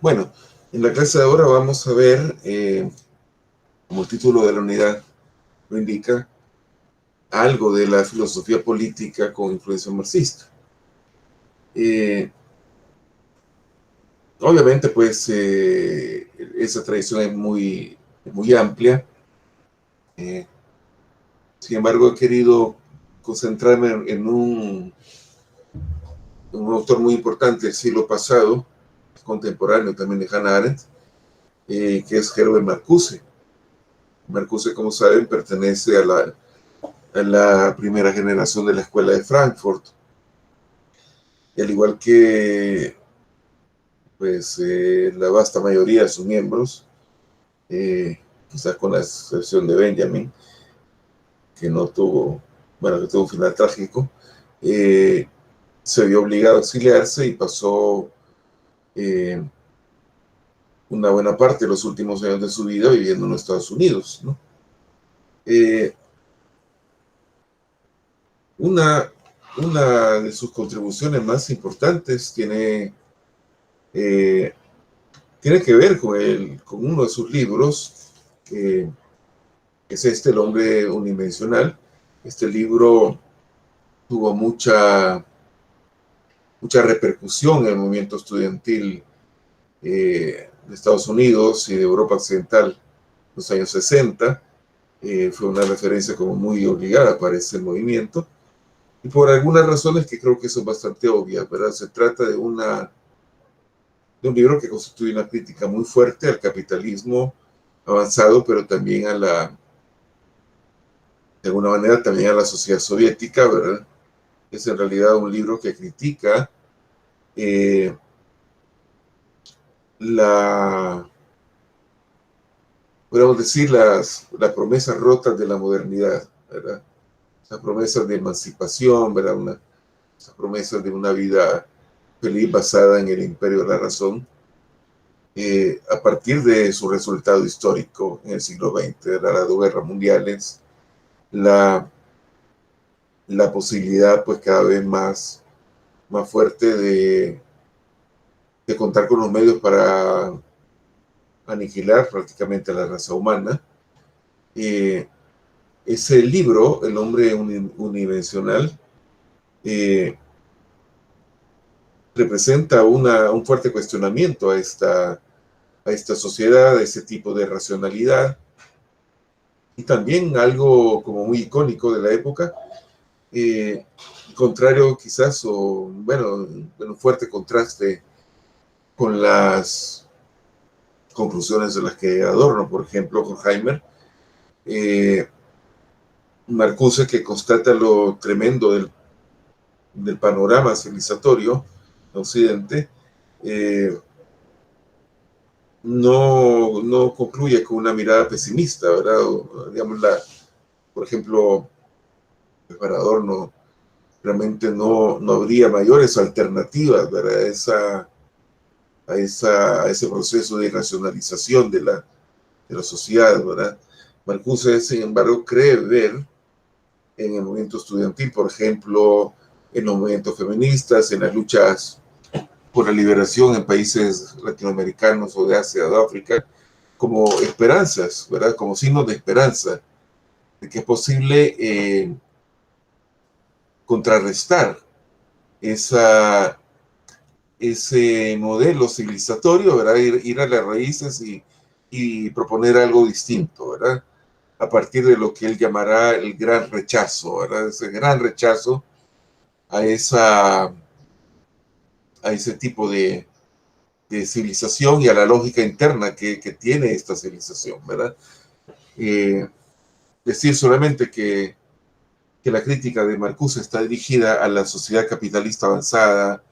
Bueno, en la clase de ahora vamos a ver, como el título de la unidad lo indica, algo de la filosofía política con influencia marxista. Eh, Obviamente, pues, esa tradición es muy amplia. Eh, Sin embargo, he querido concentrarme en un autor muy importante del siglo pasado, contemporáneo también de Hannah Arendt, que es Herbert Marcuse. Marcuse, como saben, pertenece a la primera generación de la Escuela de Frankfurt. Y al igual que pues, la vasta mayoría de sus miembros, quizás con la excepción de Benjamin, que no tuvo, bueno, que tuvo un final trágico, eh, se vio obligado a exiliarse y pasó eh, una buena parte de los últimos años de su vida viviendo en los Estados Unidos, ¿no? Eh, una, una de sus contribuciones más importantes eh, tiene que ver con uno de sus libros, que es El hombre unidimensional. Este libro tuvo mucha repercusión en el movimiento estudiantil de Estados Unidos y de Europa Occidental en los años 60. Fue una referencia como muy obligada para ese movimiento, y por algunas razones que creo que son bastante obvias, ¿verdad? Se trata de un libro que constituye una crítica muy fuerte al capitalismo avanzado, pero también de alguna manera también a la sociedad soviética, ¿verdad? Es en realidad un libro que critica eh, la, podemos decir, las promesas rotas de la modernidad, ¿verdad? Las promesas de emancipación, ¿verdad? Las promesas de una vida feliz basada en el imperio de la razón, a partir de su resultado histórico en el siglo XX, de las 2 guerras mundiales, la, la posibilidad pues cada vez más fuerte de contar con los medios para aniquilar prácticamente a la raza humana. Eh, Ese libro, El hombre unidimensional, eh, representa un fuerte cuestionamiento a esta sociedad, a ese tipo de racionalidad, y también algo como muy icónico de la época, eh, contrario quizás, o bueno, en un fuerte contraste con las conclusiones de las que Adorno, por ejemplo, Horkheimer, eh, Marcuse, que constata lo tremendo del panorama civilizatorio de Occidente, eh, no concluye con una mirada pesimista, ¿verdad? O, digamos, por ejemplo, el parador realmente no habría mayores alternativas, ¿verdad? A ese proceso de racionalización de la sociedad, ¿verdad? Marcuse, sin embargo, cree ver en el movimiento estudiantil, por ejemplo, en los movimientos feministas, en las luchas por la liberación en países latinoamericanos o de Asia o de África, como esperanzas, ¿verdad? Como signos de esperanza, de que es posible contrarrestar esa, ese modelo civilizatorio, ¿verdad? Ir a las raíces y proponer algo distinto, ¿verdad? A partir de lo que él llamará el gran rechazo, ¿verdad? Ese gran rechazo a, esa, a ese tipo de civilización y a la lógica interna que tiene esta civilización, ¿verdad? Eh, Decir solamente que la crítica de Marcuse está dirigida a la sociedad capitalista avanzada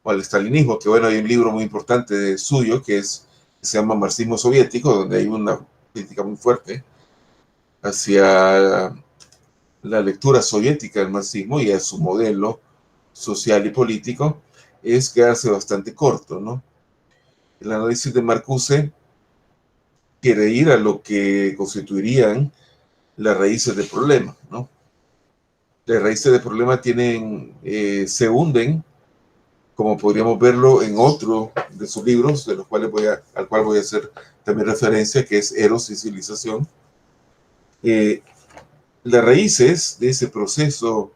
o al estalinismo, que bueno, hay un libro muy importante suyo que se llama Marxismo Soviético, donde hay una crítica muy fuerte hacia la lectura soviética del marxismo y a su modelo social y político, es quedarse bastante corto, ¿no? El análisis de Marcuse quiere ir a lo que constituirían las raíces del problema, ¿no? Las raíces del problema se hunden como podríamos verlo en otro de sus libros, de los cuales al cual voy a hacer también referencia, que es Eros y Civilización. Las raíces de ese proceso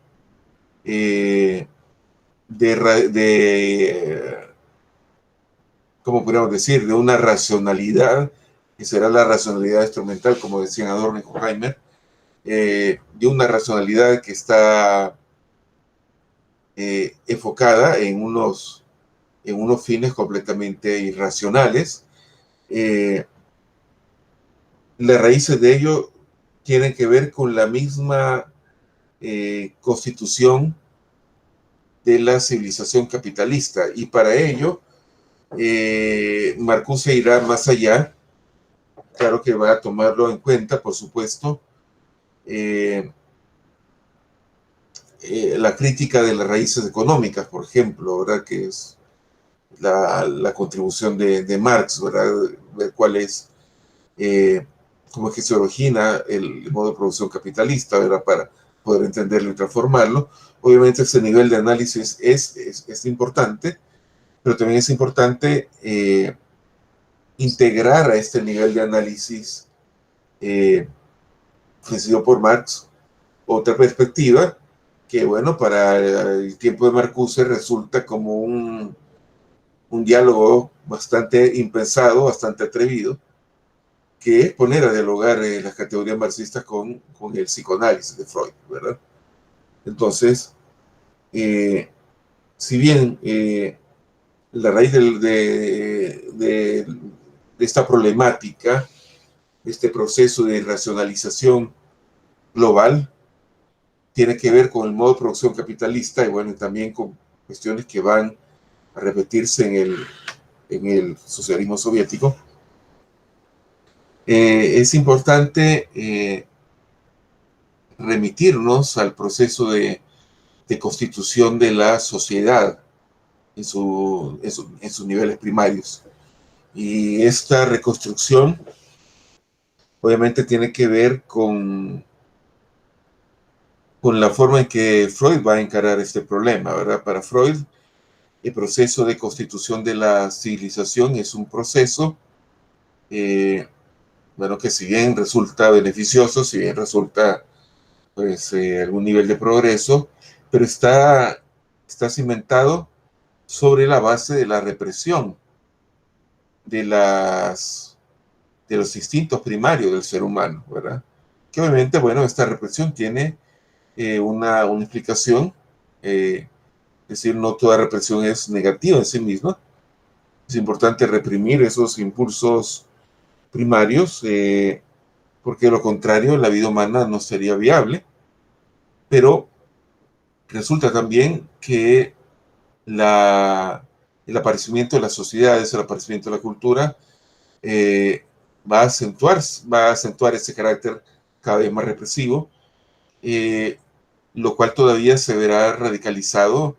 ¿cómo podríamos decir?, de una racionalidad, que será la racionalidad instrumental, como decían Adorno y Horkheimer, de una racionalidad que está enfocada en unos fines completamente irracionales. Las raíces de ello tienen que ver con la misma constitución de la civilización capitalista, y para ello Marcuse irá más allá. Claro que va a tomarlo en cuenta, por supuesto, la crítica de las raíces económicas, por ejemplo, ¿verdad?, que es la contribución de Marx, ¿verdad?, ver cuál es, cómo es que se origina el modo de producción capitalista, ¿verdad?, para poder entenderlo y transformarlo. Obviamente ese nivel de análisis es importante, pero también es importante integrar a este nivel de análisis ofrecido por Marx otra perspectiva que, bueno, para el tiempo de Marcuse resulta como un diálogo bastante impensado, bastante atrevido, que es poner a dialogar las categorías marxistas con el psicoanálisis de Freud, ¿verdad? Entonces, si bien la raíz de esta problemática, este proceso de racionalización global, tiene que ver con el modo de producción capitalista, y bueno, también con cuestiones que van a repetirse en el socialismo soviético. Es importante remitirnos al proceso de constitución de la sociedad en sus niveles primarios. Y esta reconstrucción obviamente tiene que ver con la forma en que Freud va a encarar este problema, ¿verdad? Para Freud, el proceso de constitución de la civilización es un proceso, bueno, que si bien resulta beneficioso, si bien resulta, pues, algún nivel de progreso, pero está cimentado sobre la base de la represión de los instintos primarios del ser humano, ¿verdad? Que obviamente, bueno, esta represión tiene una explicación, es decir, no toda represión es negativa en sí misma. Es importante reprimir esos impulsos primarios, porque de lo contrario la vida humana no sería viable. Pero resulta también que el aparecimiento de las sociedades, el aparecimiento de la cultura, va a acentuar ese carácter cada vez más represivo, lo cual todavía se verá radicalizado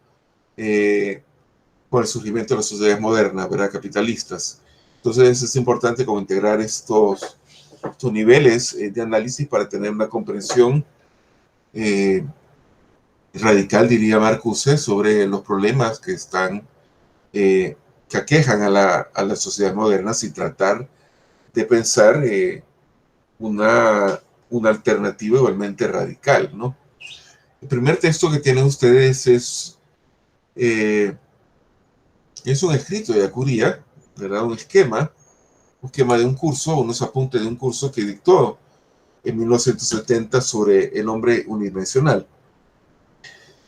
por el surgimiento de las sociedades modernas, ¿verdad?, capitalistas. Entonces es importante como integrar estos niveles de análisis para tener una comprensión radical, diría Marcuse, sobre los problemas que que aquejan a la sociedad moderna, y tratar de pensar una alternativa igualmente radical, ¿no? El primer texto que tienen ustedes es un escrito de Acuría, ¿verdad? Un esquema de un curso, unos apuntes de un curso que dictó en 1970 sobre el hombre unidimensional.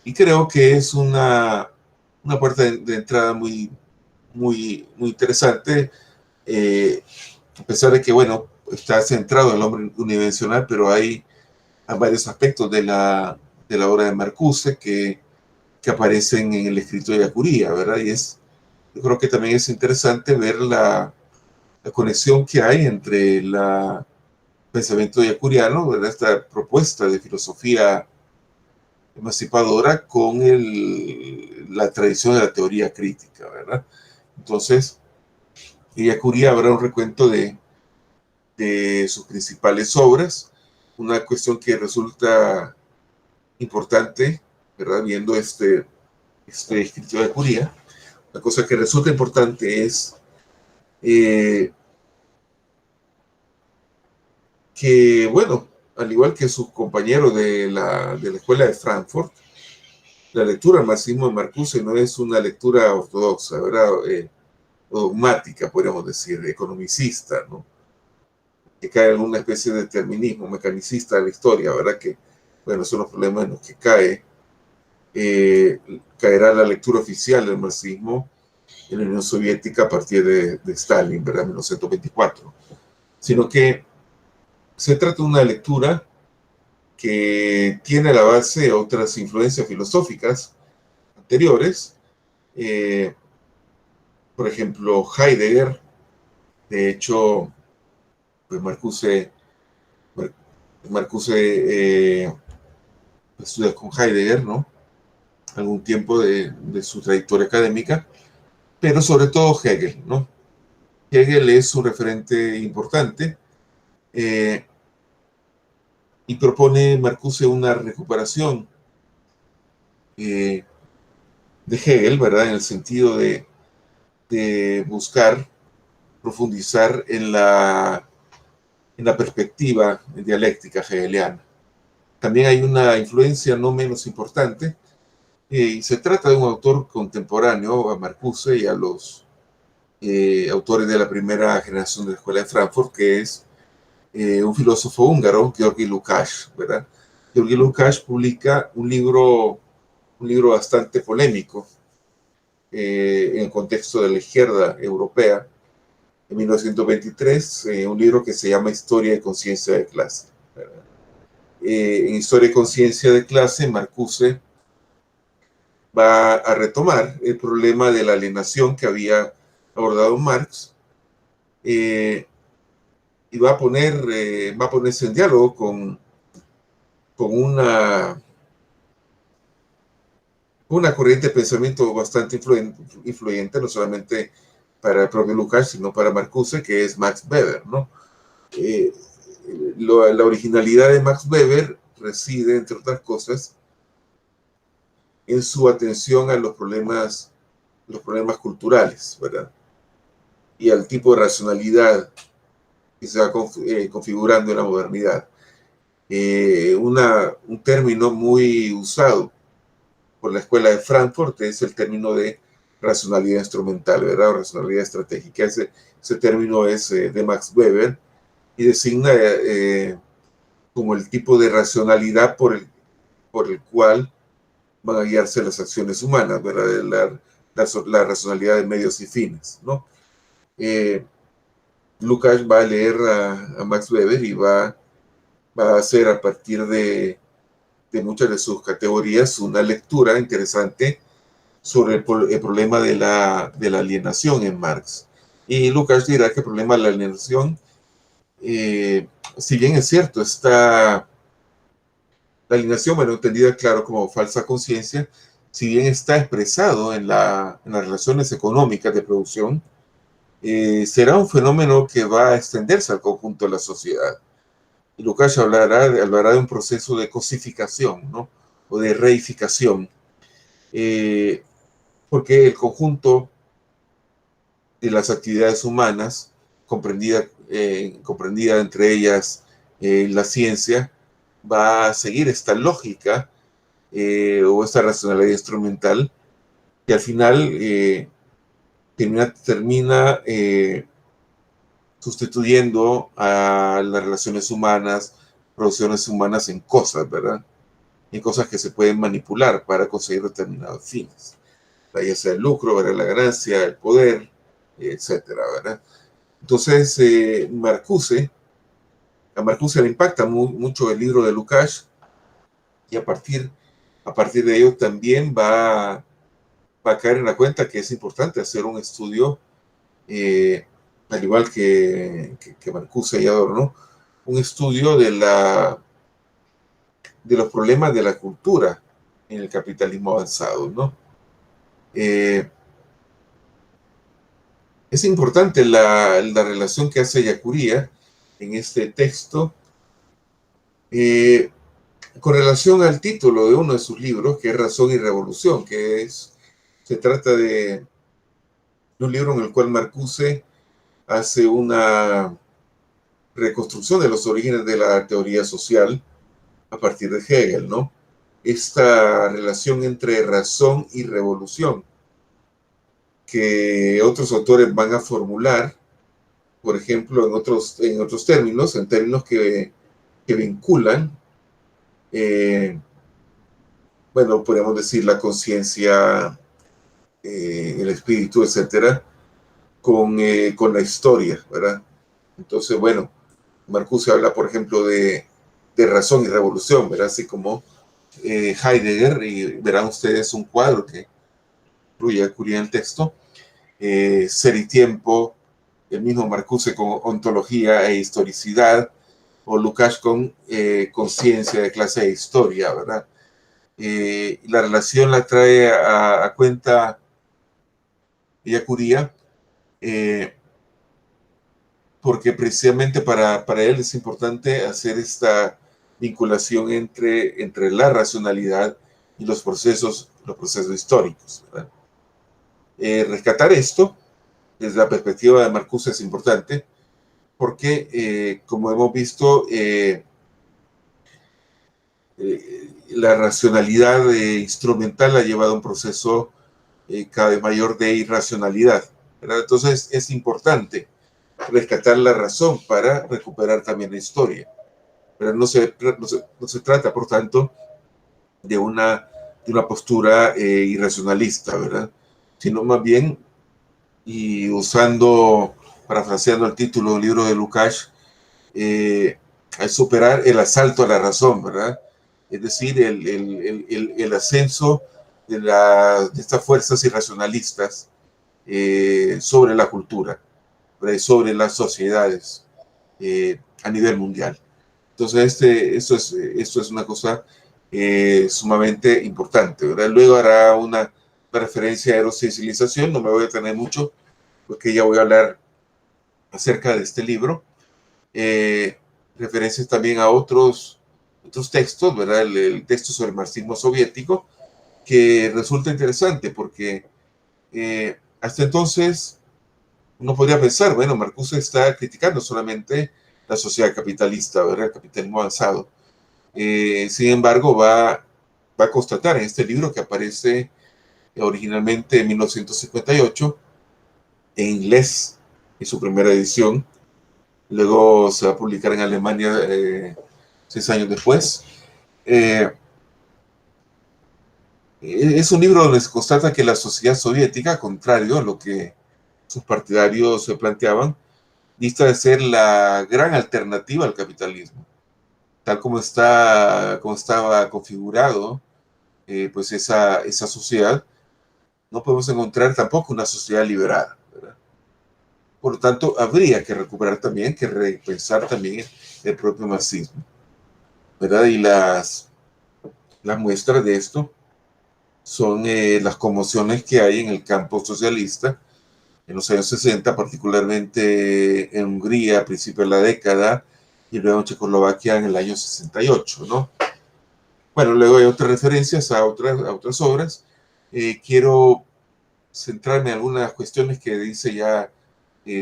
Y creo que es una puerta de entrada muy, muy, muy interesante, a pesar de que, bueno, está centrado en el hombre unidimensional, pero hay varios aspectos de la obra de Marcuse que aparecen en el escrito de Acuría, ¿verdad? Y yo creo que también es interesante ver la conexión que hay entre el pensamiento yacuriano, ¿verdad?, esta propuesta de filosofía emancipadora, con la tradición de la teoría crítica, ¿verdad? Entonces, Yacuría habrá un recuento de sus principales obras. Una cuestión que resulta importante, ¿verdad?, viendo este escrito de Yacuría, la cosa que resulta importante es que, bueno, al igual que sus compañeros de la escuela de Frankfurt, la lectura al marxismo de Marcuse no es una lectura ortodoxa, ¿verdad? Dogmática, podríamos decir, economicista, ¿no? Que cae en una especie de determinismo mecanicista de la historia, ¿verdad? Que, bueno, son los problemas en los que caerá la lectura oficial del marxismo en la Unión Soviética a partir de Stalin, ¿verdad? 1924. Sino que se trata de una lectura que tiene a la base otras influencias filosóficas anteriores, eh, por ejemplo, Heidegger. De hecho, pues Marcuse estudia con Heidegger, ¿no? Algún tiempo de su trayectoria académica, pero sobre todo Hegel, ¿no? Hegel es un referente importante eh, y propone Marcuse una recuperación eh, de Hegel, ¿verdad? En el sentido de buscar profundizar en la perspectiva dialéctica hegeliana. También hay una influencia no menos importante, y se trata de un autor contemporáneo a Marcuse y a los autores de la primera generación de la Escuela de Frankfurt, que es un filósofo húngaro, György Lukács, ¿verdad? György Lukács publica un libro bastante polémico en el contexto de la izquierda europea, en 1923, un libro que se llama Historia y Conciencia de Clase. En Historia y Conciencia de Clase, Marcuse va a retomar el problema de la alienación que había abordado Marx, y va a ponerse en diálogo con una corriente de pensamiento bastante influyente, no solamente para el propio Lukács, sino para Marcuse, que es Max Weber, ¿no? Eh, la originalidad de Max Weber reside, entre otras cosas, en su atención a los problemas culturales, ¿verdad? Y al tipo de racionalidad que se va configurando en la modernidad. Un término muy usado por la escuela de Frankfurt es el término de racionalidad instrumental, ¿verdad? O racionalidad estratégica. Ese término es de Max Weber y designa como el tipo de racionalidad por el cual van a guiarse las acciones humanas, ¿verdad? La racionalidad de medios y fines, ¿no? Lukács va a leer a Max Weber y va a hacer a partir de muchas de sus categorías una lectura interesante sobre el problema de la alienación en Marx. Y Lukács dirá que el problema de la alienación, si bien es cierto, la alienación, bueno, entendida claro como falsa conciencia, si bien está expresado en las relaciones económicas de producción, será un fenómeno que va a extenderse al conjunto de la sociedad. Y Lukács hablará de un proceso de cosificación, ¿no? O de reificación, eh, porque el conjunto de las actividades humanas, comprendida entre ellas la ciencia, va a seguir esta lógica o esta racionalidad instrumental que al final termina sustituyendo a las relaciones humanas, producciones humanas en cosas, ¿verdad? En cosas que se pueden manipular para conseguir determinados fines. Ya sea el lucro, ¿verdad? La ganancia, el poder, etcétera, ¿verdad? Entonces, a Marcuse le impacta mucho el libro de Lukács y a partir de ello también va a caer en la cuenta que es importante hacer un estudio, eh, al igual que Marcuse y Adorno, un estudio de los problemas de la cultura en el capitalismo avanzado, ¿no? Eh, es importante la relación que hace Yacuría en este texto con relación al título de uno de sus libros, que es Razón y Revolución, se trata un libro en el cual Marcuse hace una reconstrucción de los orígenes de la teoría social a partir de Hegel, ¿no? Esta relación entre razón y revolución que otros autores van a formular, por ejemplo, en otros términos, en términos que vinculan, bueno, podríamos decir la conciencia, el espíritu, etcétera, con la historia, ¿verdad? Entonces, bueno, Marcuse habla, por ejemplo, de razón y revolución, ¿verdad? Así como Heidegger, y verán ustedes un cuadro que incluye a Curie en el texto, Ser y Tiempo, el mismo Marcuse con ontología e historicidad, o Lukács con conciencia de clase de historia, ¿verdad? La relación la trae a cuenta ella Curie, porque precisamente para él es importante hacer esta vinculación entre la racionalidad y los procesos históricos, ¿verdad? Rescatar esto desde la perspectiva de Marcuse es importante porque, como hemos visto, la racionalidad instrumental ha llevado a un proceso cada vez mayor de irracionalidad, ¿verdad? Entonces es importante rescatar la razón para recuperar también la historia. Pero no se trata, por tanto, de una postura irracionalista, ¿verdad? Sino más bien, y usando, parafraseando el título del libro de Lukács, es superar el asalto a la razón, ¿verdad? Es decir, el ascenso de estas fuerzas irracionalistas sobre la cultura, ¿verdad? Sobre las sociedades a nivel mundial. Entonces, esto es una cosa sumamente importante, ¿verdad? Luego hará una referencia a Eros y civilización, no me voy a detener mucho, porque ya voy a hablar acerca de este libro. Eh, Referencias también a otros textos, ¿verdad? El texto sobre el marxismo soviético, que resulta interesante porque hasta entonces uno podría pensar, bueno, Marcuse está criticando solamente la sociedad capitalista, ¿verdad? El capitalismo avanzado. Sin embargo, va a constatar en este libro que aparece originalmente en 1958 en inglés, en su primera edición. Luego se va a publicar en Alemania 6 años después. Eh, es un libro donde se constata que la sociedad soviética, contrario a lo que sus partidarios se planteaban, dista de ser la gran alternativa al capitalismo, tal como estaba configurado, pues esa sociedad, no podemos encontrar tampoco una sociedad liberada, ¿verdad? Por lo tanto, habría que recuperar también, que repensar también el propio marxismo, ¿verdad? Y las muestras de esto son las conmociones que hay en el campo socialista en los años 60, particularmente en Hungría a principios de la década, y luego en Checoslovaquia en el año 68, ¿no? Bueno, luego hay otras referencias a otras obras. Quiero centrarme en algunas cuestiones que dice ya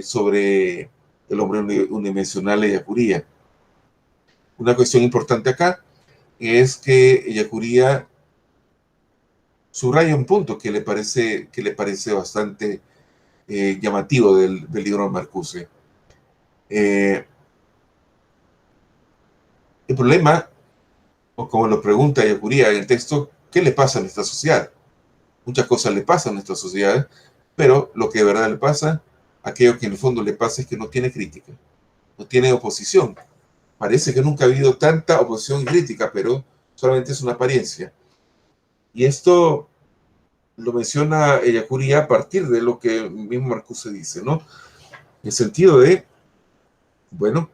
sobre el hombre unidimensional Ellacuría. Una cuestión importante acá es que Ellacuría subraya un punto que le parece bastante llamativo del libro de Marcuse. El problema, o como lo pregunta Ellacuría en el texto, ¿qué le pasa a nuestra sociedad? Muchas cosas le pasan a nuestra sociedad, pero lo que de verdad le pasa, aquello que en el fondo le pasa es que no tiene crítica, no tiene oposición. Parece que nunca ha habido tanta oposición y crítica, pero solamente es una apariencia. Y esto lo menciona Ellacuría a partir de lo que mismo Marcuse dice, ¿no? En el sentido de, bueno,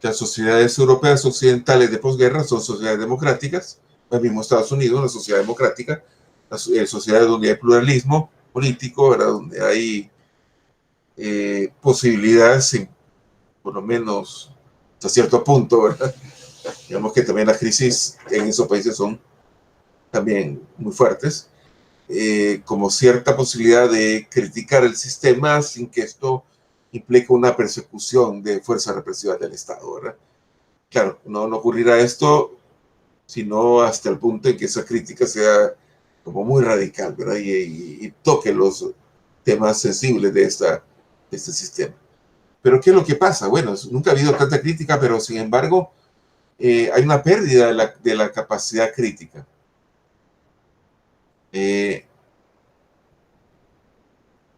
las sociedades europeas occidentales de posguerra son sociedades democráticas, el mismo Estados Unidos, una sociedad democrática, las sociedades donde hay pluralismo político, ¿verdad? Donde hay posibilidades, por lo menos hasta cierto punto, ¿verdad? Digamos que también las crisis en esos países son también muy fuertes. como cierta posibilidad de criticar el sistema sin que esto implique una persecución de fuerzas represivas del Estado, ¿verdad? Claro, no ocurrirá esto, sino hasta el punto en que esa crítica sea como muy radical, ¿verdad? Y toque los temas sensibles de este sistema. Pero ¿qué es lo que pasa? Bueno, nunca ha habido tanta crítica, pero sin embargo hay una pérdida de la capacidad crítica.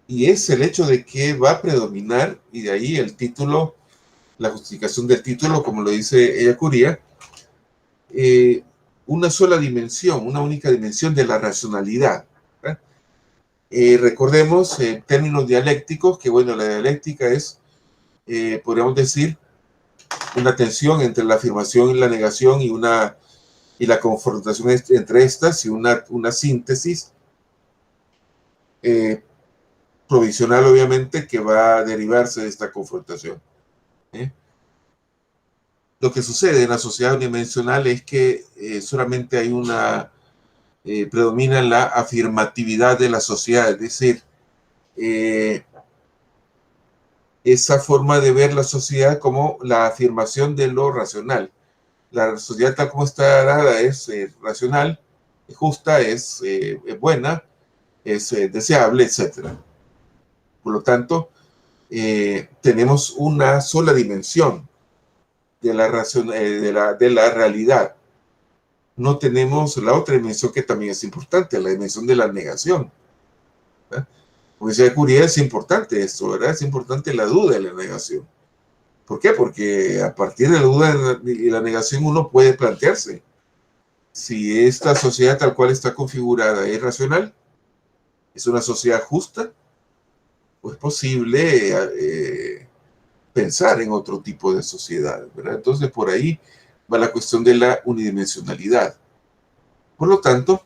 Y es el hecho de que va a predominar, y de ahí el título, la justificación del título, como lo dice Ellacuría, una sola dimensión, una única dimensión de la racionalidad. Recordemos en términos dialécticos que, bueno, la dialéctica es, podríamos decir, una tensión entre la afirmación y la negación y la confrontación entre estas y una síntesis provisional, obviamente, que va a derivarse de esta confrontación. Lo que sucede en la sociedad unidimensional es que solamente hay predomina la afirmatividad de la sociedad, es decir, esa forma de ver la sociedad como la afirmación de lo racional. La sociedad tal como está dada es racional, es justa, es buena, es deseable, etc. Por lo tanto, tenemos una sola dimensión de la realidad. No tenemos la otra dimensión que también es importante, la dimensión de la negación. ¿Verdad? Como decía Curie, es importante esto, ¿verdad? Es importante la duda y la negación. ¿Por qué? Porque a partir de la duda y la negación uno puede plantearse si esta sociedad tal cual está configurada es racional, es una sociedad justa, o es posible pensar en otro tipo de sociedad, ¿verdad? Entonces por ahí va la cuestión de la unidimensionalidad. Por lo tanto,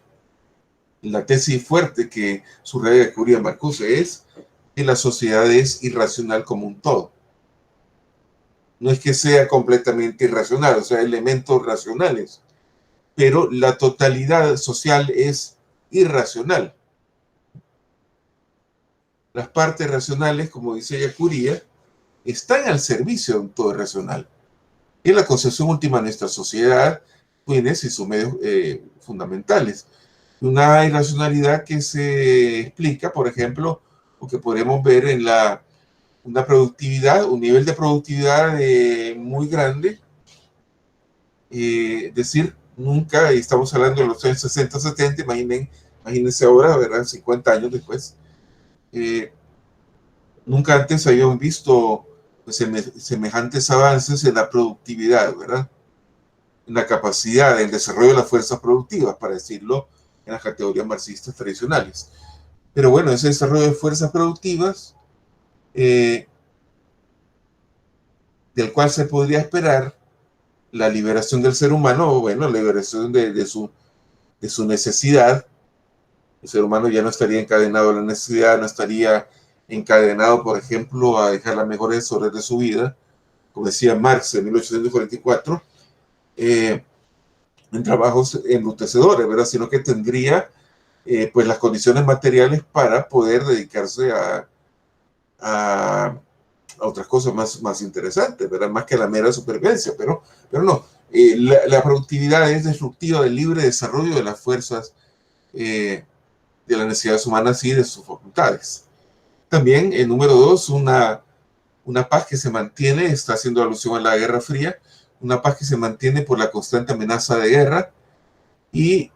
la tesis fuerte que subraya Curie Marcuse es que la sociedad es irracional como un todo. No es que sea completamente irracional, o sea, elementos racionales, pero la totalidad social es irracional. Las partes racionales, como dice Yacuría, están al servicio de un todo racional. Es la concepción última de nuestra sociedad, fines y sus medios fundamentales. Una irracionalidad que se explica, por ejemplo, o que podemos ver en una productividad, un nivel de productividad muy grande, es decir, nunca, y estamos hablando de los años 60, 70, imagínense ahora, ¿verdad? 50 años después, nunca antes habíamos visto pues, semejantes avances en la productividad, ¿verdad? En la capacidad, en el desarrollo de las fuerzas productivas, para decirlo en las categorías marxistas tradicionales. Pero bueno, ese desarrollo de fuerzas productivas, del cual se podría esperar la liberación del ser humano, bueno, la liberación de su necesidad. El ser humano ya no estaría encadenado a la necesidad, no estaría encadenado, por ejemplo, a dejar las mejores horas de su vida, como decía Marx en 1844, en trabajos enlutecedores, ¿verdad? Sino que tendría pues las condiciones materiales para poder dedicarse a otras cosas más interesantes, ¿verdad? Más que la mera supervivencia, pero no. La productividad es destructiva del libre desarrollo de las fuerzas de las necesidades humanas y de sus facultades. También, el número 2, una paz que se mantiene, está haciendo alusión a la Guerra Fría, una paz que se mantiene por la constante amenaza de guerra y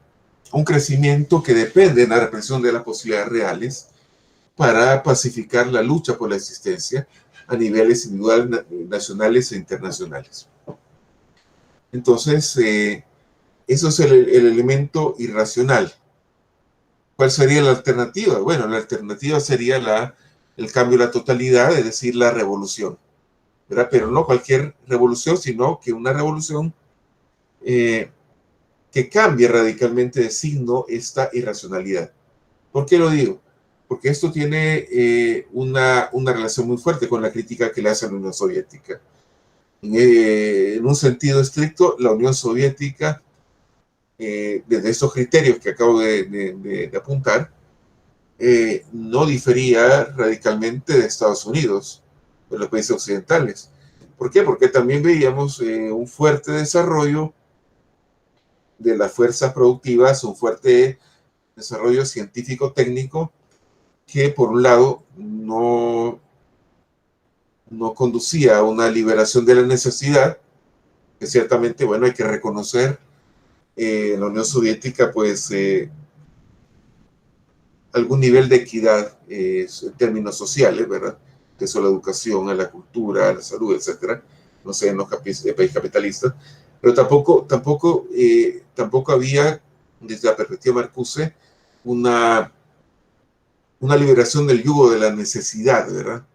un crecimiento que depende de la represión de las posibilidades reales para pacificar la lucha por la existencia a niveles individuales, nacionales e internacionales. Entonces, eso es el elemento irracional. ¿Cuál sería la alternativa? Bueno, la alternativa sería el cambio de la totalidad, es decir, la revolución, ¿verdad? Pero no cualquier revolución, sino que una revolución que cambie radicalmente de signo esta irracionalidad. ¿Por qué lo digo? Porque esto tiene una relación muy fuerte con la crítica que le hace a la Unión Soviética. En un sentido estricto, la Unión Soviética, desde estos criterios que acabo de apuntar, no difería radicalmente de Estados Unidos, de los países occidentales. ¿Por qué? Porque también veíamos un fuerte desarrollo de las fuerzas productivas, un fuerte desarrollo científico-técnico que por un lado no conducía a una liberación de la necesidad, que ciertamente, bueno, hay que reconocer, en la Unión Soviética, pues, algún nivel de equidad en términos sociales, ¿verdad? Eso a la educación, a la cultura, a la salud, etcétera. No sé, en los países capitalistas. Pero tampoco había, desde la perspectiva de Marcuse, una liberación del yugo de la necesidad, ¿verdad?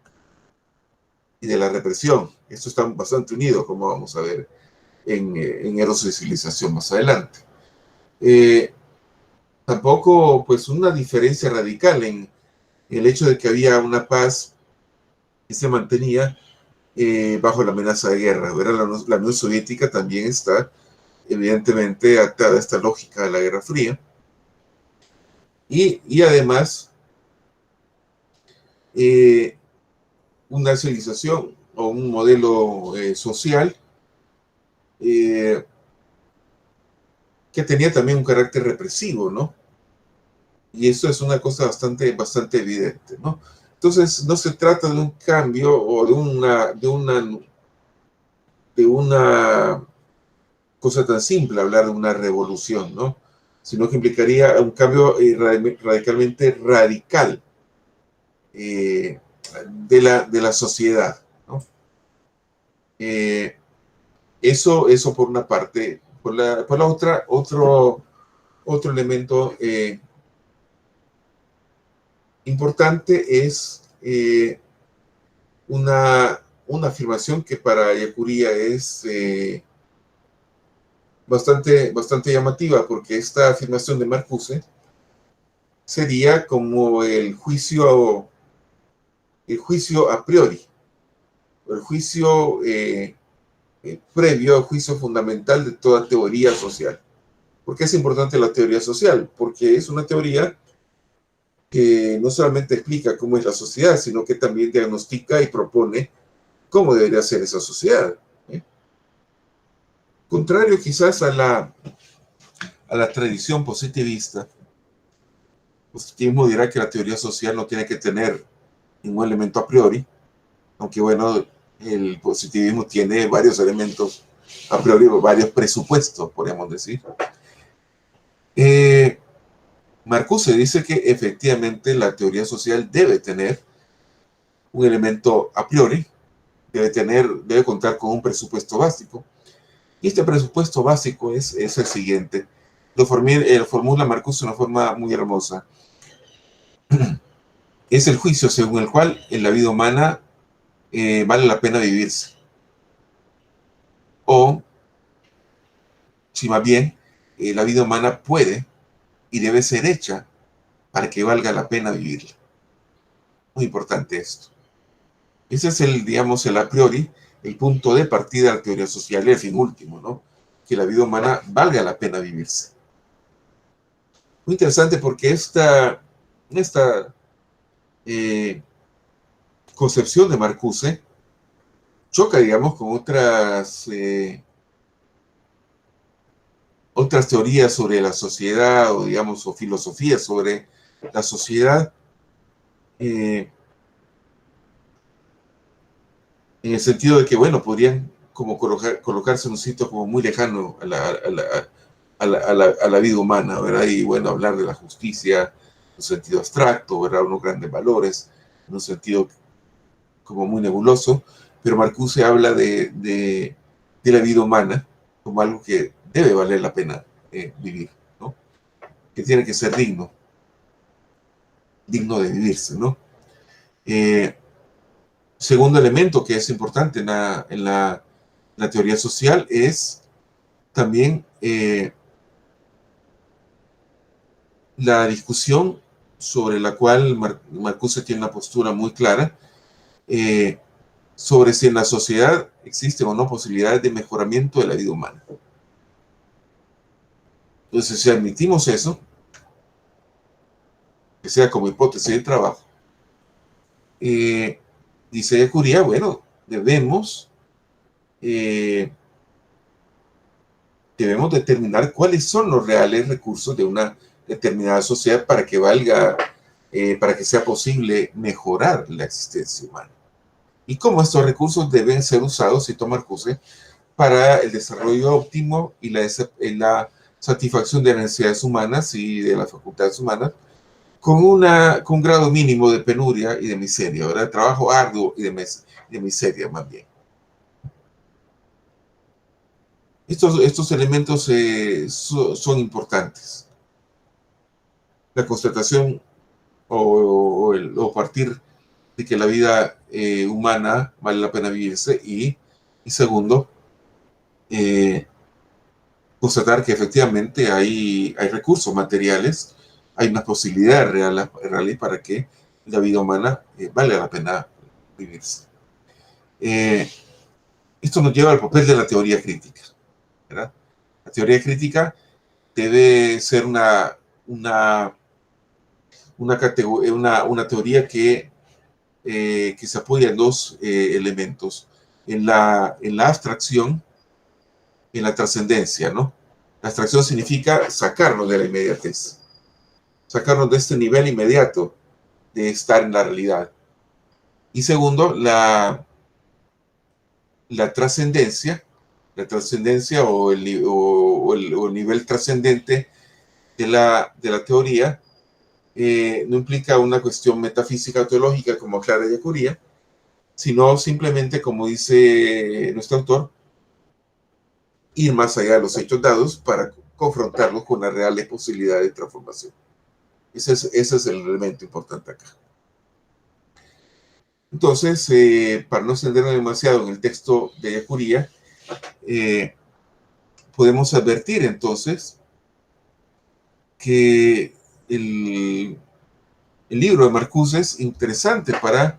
Y de la represión. Esto está bastante unido, como vamos a ver en Eros y Civilización más adelante. Tampoco, pues, una diferencia radical en el hecho de que había una paz que se mantenía bajo la amenaza de guerra. ¿Verdad? La Unión Soviética también está, evidentemente, atada a esta lógica de la Guerra Fría. Y además, una civilización o un modelo social que tenía también un carácter represivo, ¿no? Y eso es una cosa bastante evidente, ¿no? Entonces, no se trata de un cambio o de una cosa tan simple hablar de una revolución, ¿no? Sino que implicaría un cambio radicalmente radical eh, de la sociedad, ¿no? Eso por una parte. Por la otra, otro elemento importante es una afirmación que para Ellacuría es bastante llamativa, porque esta afirmación de Marcuse sería como el juicio a priori, el juicio previo, el juicio fundamental de toda teoría social. ¿Por qué es importante la teoría social? Porque es una teoría que no solamente explica cómo es la sociedad, sino que también diagnostica y propone cómo debería ser esa sociedad. Contrario quizás a la tradición positivista, el positivismo dirá que la teoría social no tiene que tener ningún elemento a priori, aunque bueno, el positivismo tiene varios elementos a priori, varios presupuestos, podríamos decir. Marcuse dice que efectivamente la teoría social debe tener un elemento a priori, debe contar con un presupuesto básico. Y este presupuesto básico es el siguiente. Lo formula Marcuse de una forma muy hermosa. Es el juicio según el cual en la vida humana vale la pena vivirse. O, si más bien, la vida humana puede y debe ser hecha para que valga la pena vivirla. Muy importante esto. Ese es el a priori, el punto de partida de la teoría social, el fin último, ¿no? Que la vida humana valga la pena vivirse. Muy interesante porque esta concepción de Marcuse choca, digamos, con otras teorías sobre la sociedad o, digamos, o filosofías sobre la sociedad, en el sentido de que, bueno, podrían como colocarse en un sitio como muy lejano a la vida humana, ¿verdad? Y bueno, hablar de la justicia en un sentido abstracto, ¿verdad? Unos grandes valores, en un sentido como muy nebuloso, pero Marcuse habla de la vida humana como algo que debe valer la pena vivir, ¿no? Que tiene que ser digno de vivirse, ¿no? Segundo elemento que es importante en la teoría social es también la discusión sobre la cual Marcuse tiene una postura muy clara, sobre si en la sociedad existen o no posibilidades de mejoramiento de la vida humana. Entonces, si admitimos eso, que sea como hipótesis de trabajo, dice Ellacuría, bueno, eh, debemos determinar cuáles son los reales recursos de una determinada sociedad para que sea posible mejorar la existencia humana. Y cómo estos recursos deben ser usados, cito Marcuse, para el desarrollo óptimo y la satisfacción de las necesidades humanas y de las facultades humanas, con un grado mínimo de penuria y de miseria, ¿verdad? Trabajo arduo y de miseria más bien. Estos elementos son importantes. La constatación o partir de que la vida humana vale la pena vivirse y segundo, constatar que efectivamente hay recursos materiales, hay una posibilidad real para que la vida humana vale la pena vivirse. Esto nos lleva al papel de la teoría crítica, ¿verdad? La teoría crítica debe ser una teoría que se apoya en dos elementos, en la abstracción y en la trascendencia, ¿no? La abstracción significa sacarnos de la inmediatez, sacarnos de este nivel inmediato de estar en la realidad. Y segundo, la trascendencia o el nivel trascendente de la teoría no implica una cuestión metafísica o teológica como aclara Ellacuría, sino simplemente, como dice nuestro autor, ir más allá de los hechos dados para confrontarlos con las reales posibilidades de transformación. Ese es el elemento importante acá. Entonces, para no extendernos demasiado en el texto de Ellacuría, podemos advertir entonces que el libro de Marcuse es interesante para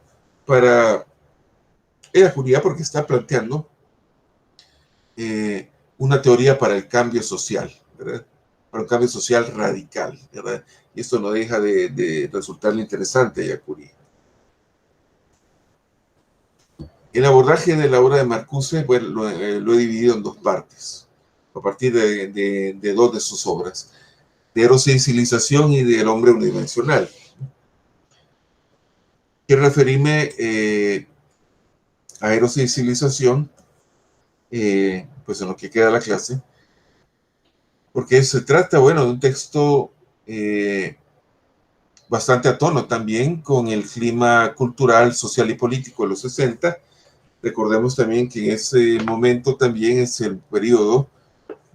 Ellacuría porque está planteando una teoría para el cambio social, ¿verdad? Para un cambio social radical, ¿verdad? Y esto no deja de resultarle interesante a Ellacuría. El abordaje de la obra de Marcuse, bueno, lo he dividido en dos partes, a partir de dos de sus obras, de Eros y Civilización y del hombre unidimensional. Quiero referirme a Eros y Civilización, pues en lo que queda de la clase, porque se trata, bueno, de un texto bastante a tono también con el clima cultural, social y político de los 60. Recordemos también que en ese momento también es el periodo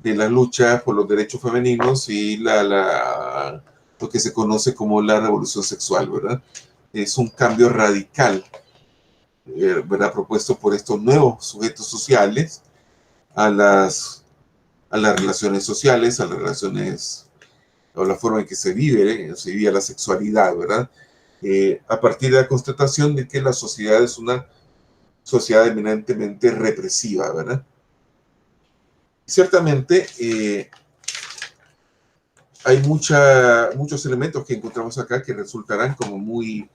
de la lucha por los derechos femeninos y lo que se conoce como la revolución sexual, ¿verdad? Es un cambio radical, ¿verdad? Propuesto por estos nuevos sujetos sociales a las relaciones sociales, a las relaciones, o la forma en que se vivía la sexualidad, ¿verdad? A partir de la constatación de que la sociedad es una sociedad eminentemente represiva, ¿verdad? Ciertamente, hay muchos elementos que encontramos acá que resultarán como muy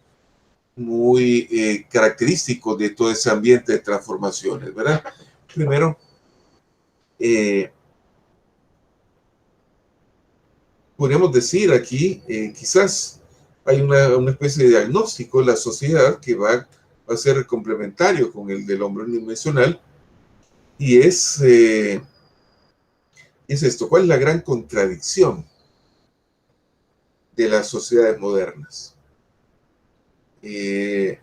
característicos de todo ese ambiente de transformaciones, ¿verdad? Primero, podríamos decir aquí, quizás hay una especie de diagnóstico de la sociedad que va a ser complementario con el del hombre unidimensional, y es esto: ¿cuál es la gran contradicción de las sociedades modernas?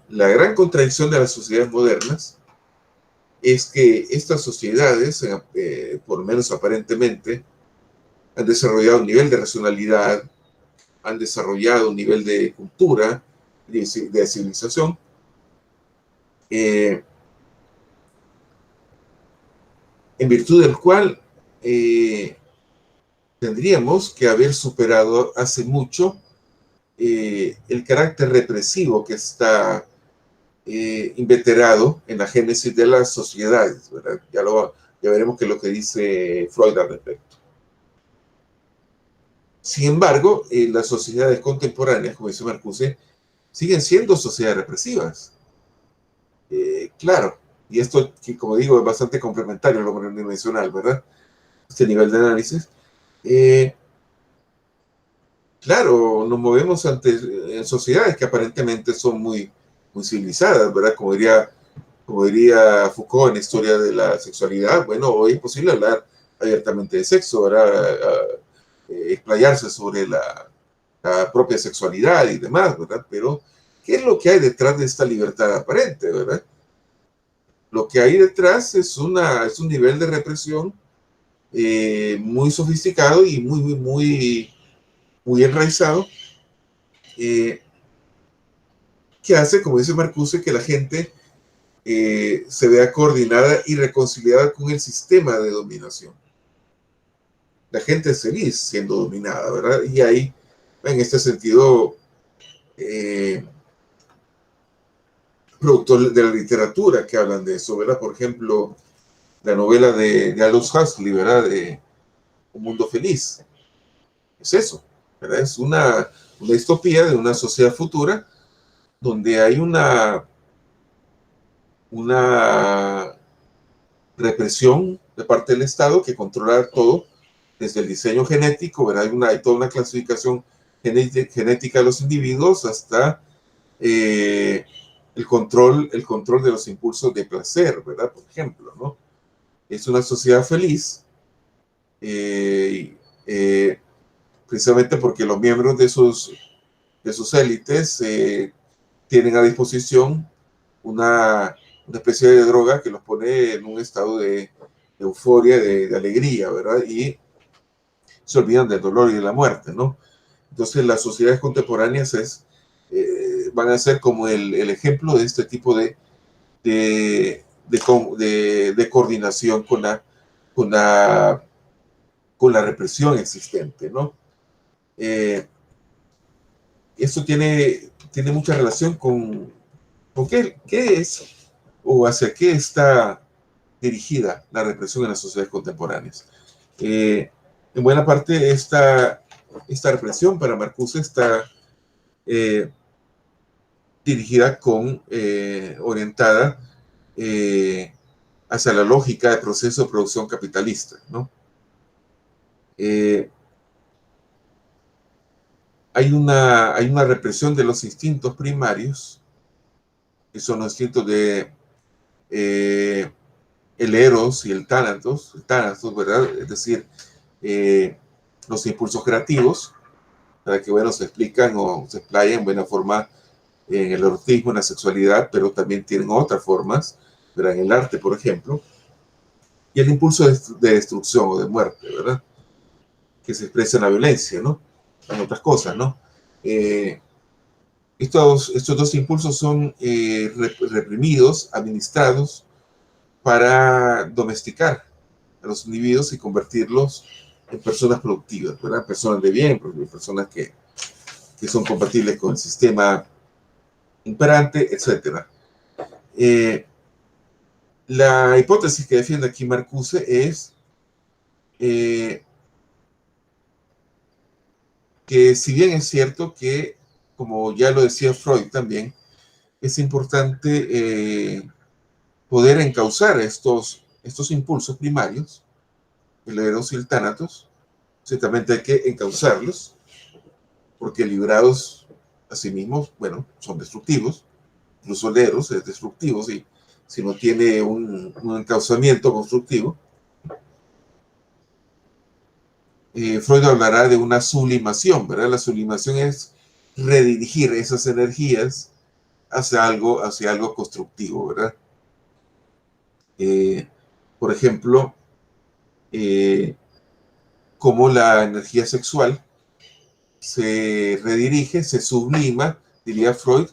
La gran contradicción de las sociedades modernas es que estas sociedades, por lo menos aparentemente, han desarrollado un nivel de racionalidad, han desarrollado un nivel de cultura, de civilización, en virtud del cual tendríamos que haber superado hace mucho el carácter represivo que está inveterado en la génesis de las sociedades, ¿verdad? Ya veremos qué es lo que dice Freud al respecto. Sin embargo, las sociedades contemporáneas, como dice Marcuse, siguen siendo sociedades represivas. Claro, y esto, que como digo, es bastante complementario a lo unidimensional, ¿verdad? Este nivel de análisis. Claro, nos movemos ante sociedades que aparentemente son muy civilizadas, ¿verdad? Como diría Foucault en la Historia de la Sexualidad, bueno, hoy es posible hablar abiertamente de sexo, ¿verdad? Explayarse sobre la propia sexualidad y demás, ¿verdad? Pero, ¿qué es lo que hay detrás de esta libertad aparente, ¿verdad? Lo que hay detrás es un nivel de represión muy sofisticado y muy enraizado, eh, que hace, como dice Marcuse, que la gente se vea coordinada y reconciliada con el sistema de dominación. La gente es feliz siendo dominada, ¿verdad? Y hay, en este sentido, eh, productores de la literatura que hablan de eso, ¿verdad? Por ejemplo, la novela de Aldous Huxley, ¿verdad? De Un Mundo Feliz. Es eso, ¿verdad? Es una distopía de una sociedad futura donde hay una represión de parte del Estado que controla todo, desde el diseño genético, ¿verdad? Hay toda una clasificación genética de los individuos hasta el control de los impulsos de placer, ¿verdad? Por ejemplo, ¿no? Es una sociedad feliz, eh, eh, precisamente porque los miembros de sus élites tienen a disposición una especie de droga que los pone en un estado de euforia, de alegría, ¿verdad? Y se olvidan del dolor y de la muerte, ¿no? Entonces las sociedades contemporáneas van a ser como el ejemplo de este tipo de coordinación con, la, con la represión existente, ¿no? Eh, Esto tiene mucha relación con qué es o hacia qué está dirigida la represión en las sociedades contemporáneas. En buena parte, esta represión para Marcuse está eh, dirigida orientada hacia la lógica de proceso de producción capitalista, ¿no? Eh, hay una represión de los instintos primarios, que son los instintos de eh, el eros y el tánatos, ¿verdad? Es decir, los impulsos creativos, para que, bueno, se explican o se explayan en buena forma en el erotismo, en la sexualidad, pero también tienen otras formas, ¿verdad? En el arte, por ejemplo, y el impulso de destrucción o de muerte, ¿verdad? Que se expresa en la violencia, ¿no? En otras cosas, ¿no? Eh, estos dos impulsos son reprimidos, administrados para domesticar a los individuos y convertirlos en personas productivas, ¿verdad? Personas de bien, personas que son compatibles con el sistema imperante, etc. La hipótesis que defiende aquí Marcuse es que si bien es cierto que, como ya lo decía Freud también, es importante poder encauzar estos impulsos primarios, el eros y el tánatos, ciertamente hay que encauzarlos, porque librados a sí mismos, bueno, son destructivos, incluso el eros es destructivo si no tiene un encauzamiento constructivo. Freud hablará de una sublimación, ¿verdad? La sublimación es redirigir esas energías hacia algo constructivo, ¿verdad? Eh, por ejemplo, eh, cómo la energía sexual se redirige, se sublima, diría Freud,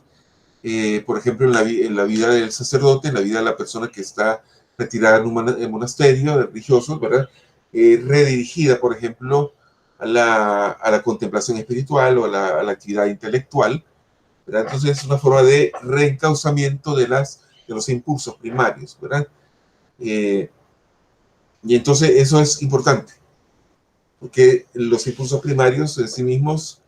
por ejemplo, en la vida del sacerdote, en la vida de la persona que está retirada en un monasterio religioso, ¿verdad? Redirigida, por ejemplo, a la contemplación espiritual o a la actividad intelectual, ¿verdad? Entonces es una forma de reencauzamiento de los impulsos primarios, ¿verdad? Y entonces eso es importante. porque los impulsos primarios en sí mismos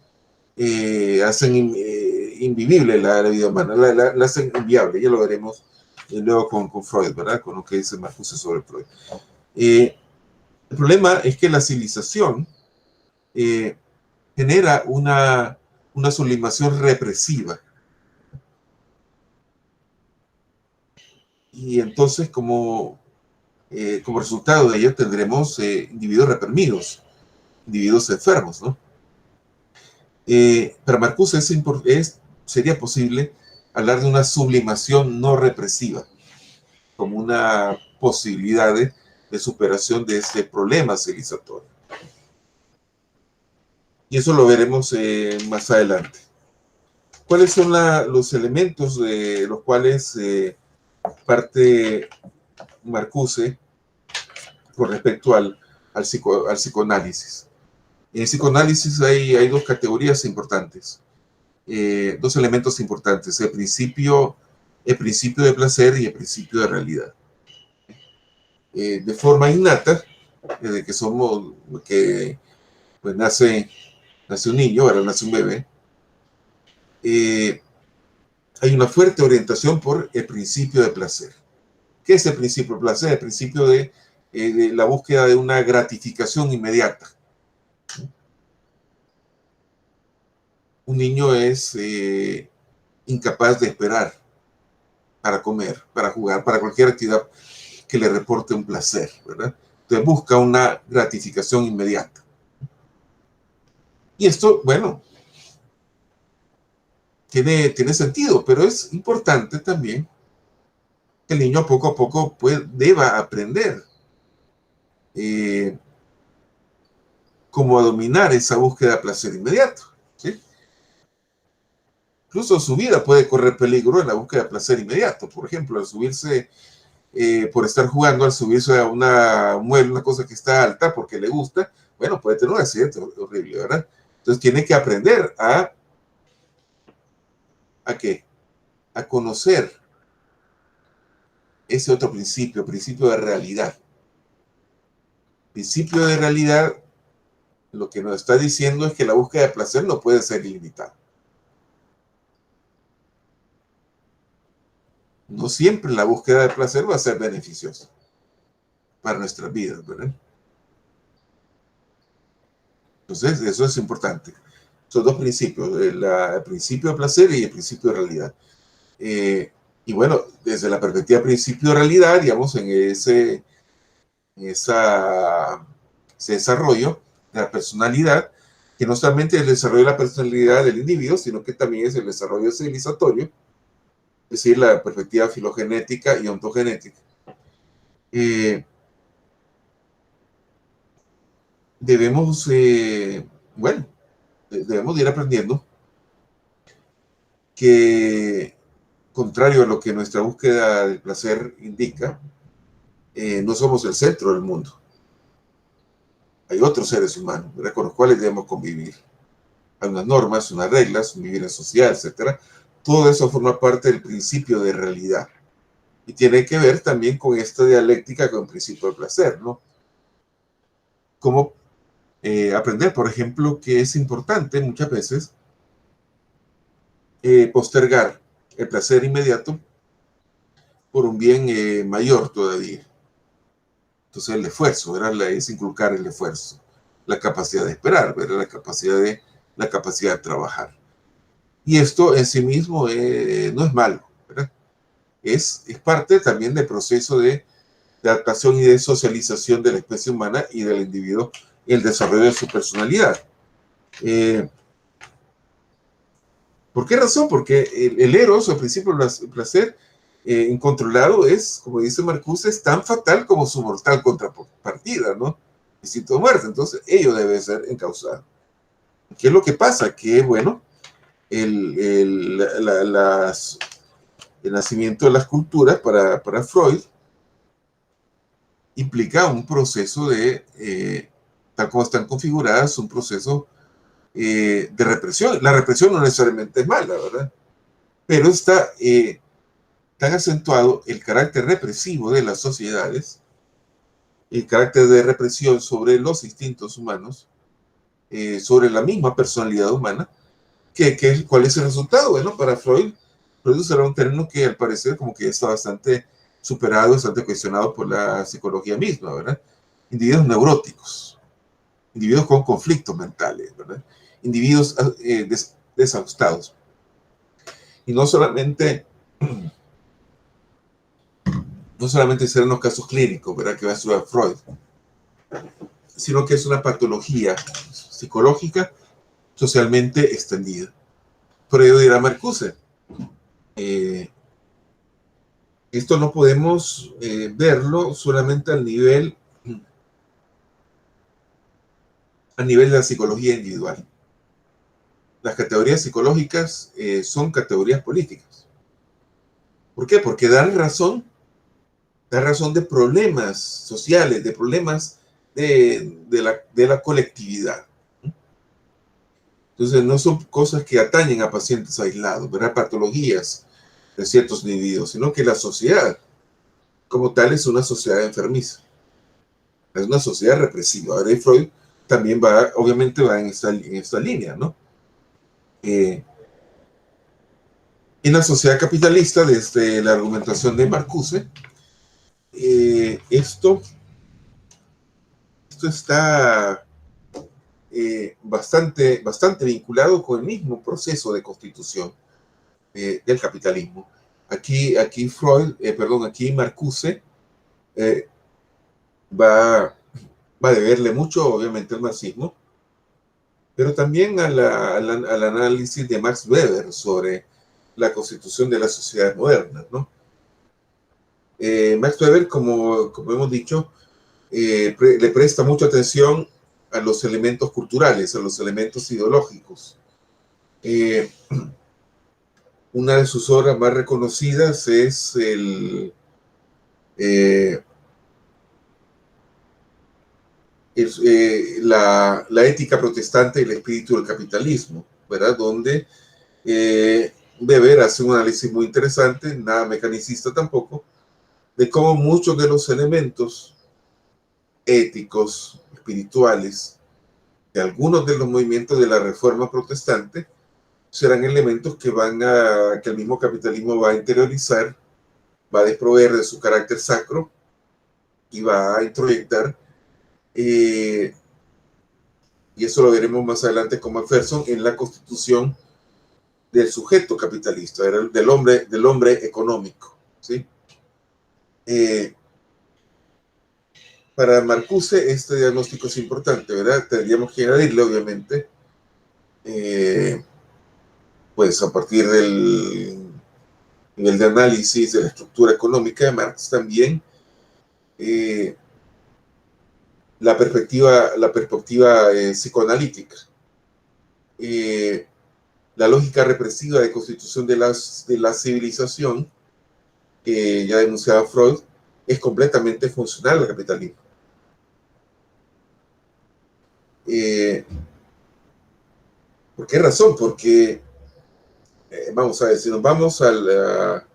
hacen invivible la vida humana, la hacen inviable. Ya lo veremos luego con Freud, ¿verdad? Con lo que dice Marcuse sobre Freud. El problema es que la civilización genera una sublimación represiva. Y entonces, como resultado de ello, tendremos individuos reprimidos, individuos enfermos, ¿no? Para Marcuse sería posible hablar de una sublimación no represiva, como una posibilidad de superación de este problema civilizatorio. Y eso lo veremos más adelante. ¿Cuáles son los elementos de los cuales parte Marcuse con respecto al psicoanálisis? En el psicoanálisis hay dos categorías importantes, dos elementos importantes: el principio de placer y el principio de realidad. De forma innata, desde que pues nace un niño, ahora nace un bebé, hay una fuerte orientación por el principio de placer. ¿Qué es el principio de placer? El principio de la búsqueda de una gratificación inmediata. Un niño es incapaz de esperar para comer, para jugar, para cualquier actividad que le reporte un placer, ¿verdad? Entonces busca una gratificación inmediata. Y esto, bueno, tiene sentido, pero es importante también que el niño poco a poco deba aprender cómo dominar esa búsqueda de placer inmediato, ¿sí? Incluso su vida puede correr peligro en la búsqueda de placer inmediato. Por ejemplo, al subirse, por estar jugando, al subirse a un mueble, una cosa que está alta porque le gusta, bueno, puede tener un accidente horrible, ¿verdad? Entonces tiene que aprender ¿a qué? A conocer ese otro principio de realidad. Principio de realidad, lo que nos está diciendo es que la búsqueda de placer no puede ser ilimitada. No siempre la búsqueda de placer va a ser beneficiosa para nuestras vidas, ¿verdad? Entonces, eso es importante. Son dos principios, el principio de placer y el principio de realidad. Y bueno, desde la perspectiva de principio de realidad, digamos, en ese desarrollo de la personalidad, que no solamente es el desarrollo de la personalidad del individuo, sino que también es el desarrollo civilizatorio, es decir, la perspectiva filogenética y ontogenética. Debemos, debemos ir aprendiendo que, contrario a lo que nuestra búsqueda del placer indica, no somos el centro del mundo. Hay otros seres humanos, ¿verdad?, con los cuales debemos convivir. Hay unas normas, unas reglas, un vivir en sociedad, etc. Todo eso forma parte del principio de realidad. Y tiene que ver también con esta dialéctica con el principio de placer, ¿no? Cómo aprender, por ejemplo, que es importante muchas veces postergar el placer inmediato por un bien mayor todavía. Entonces el esfuerzo, ¿verdad?, es inculcar el esfuerzo, la capacidad de esperar, ¿verdad?, la capacidad de trabajar. Y esto en sí mismo no es malo, ¿verdad? Es parte también del proceso de adaptación y de socialización de la especie humana y del individuo y el desarrollo de su personalidad. ¿Por qué razón? Porque el eros, o el principio del placer incontrolado, es, como dice Marcuse, es tan fatal como su mortal contrapartida, ¿no? El instinto de muerte. Entonces, ello debe ser encauzado. ¿Qué es lo que pasa? Que, bueno, el nacimiento de las culturas para Freud implica un proceso tal como están configuradas, un proceso de represión. La represión no necesariamente es mala, ¿verdad? Pero está tan acentuado el carácter represivo de las sociedades el carácter de represión sobre los instintos humanos, sobre la misma personalidad humana, ¿cuál es el resultado? Bueno, para Freud será un término que al parecer como que está bastante superado, bastante cuestionado por la psicología misma, ¿verdad? Individuos neuróticos, individuos con conflictos mentales, ¿verdad? Individuos desajustados. Y no solamente serán los casos clínicos, ¿verdad?, que va a estudiar Freud, sino que es una patología psicológica socialmente extendida. Por ello dirá Marcuse, esto no podemos verlo solamente a nivel de la psicología individual. Las categorías psicológicas son categorías políticas. ¿Por qué? Porque dan razón de problemas sociales, de problemas de la colectividad. Entonces, no son cosas que atañen a pacientes aislados, ¿verdad? Patologías de ciertos individuos, sino que la sociedad, como tal, es una sociedad enfermiza. Es una sociedad represiva. Ahora, Freud también obviamente va en esta línea, ¿no? En la sociedad capitalista, desde la argumentación de Marcuse, esto está bastante vinculado con el mismo proceso de constitución del capitalismo. Aquí Marcuse va a deberle mucho, obviamente, al marxismo, pero también al análisis de Max Weber sobre la constitución de las sociedades modernas, ¿no? Max Weber, como hemos dicho, le presta mucha atención a los elementos culturales, a los elementos ideológicos. Una de sus obras más reconocidas es la ética protestante y el espíritu del capitalismo, ¿verdad? Donde Weber hace un análisis muy interesante, nada mecanicista tampoco, de cómo muchos de los elementos éticos, espirituales, de algunos de los movimientos de la Reforma Protestante serán elementos que el mismo capitalismo va a interiorizar, va a desproveer de su carácter sacro y va a introyectar, y eso lo veremos más adelante con Macpherson, en la constitución del sujeto capitalista, del hombre económico, ¿sí? Para Marcuse este diagnóstico es importante, ¿verdad? Tendríamos que añadirle, obviamente, pues a partir del nivel de análisis de la estructura económica de Marx, también la perspectiva psicoanalítica, la lógica represiva de constitución de la civilización, que ya denunciaba Freud, es completamente funcional al capitalismo. ¿Por qué razón? Porque, vamos a ver, si nos vamos a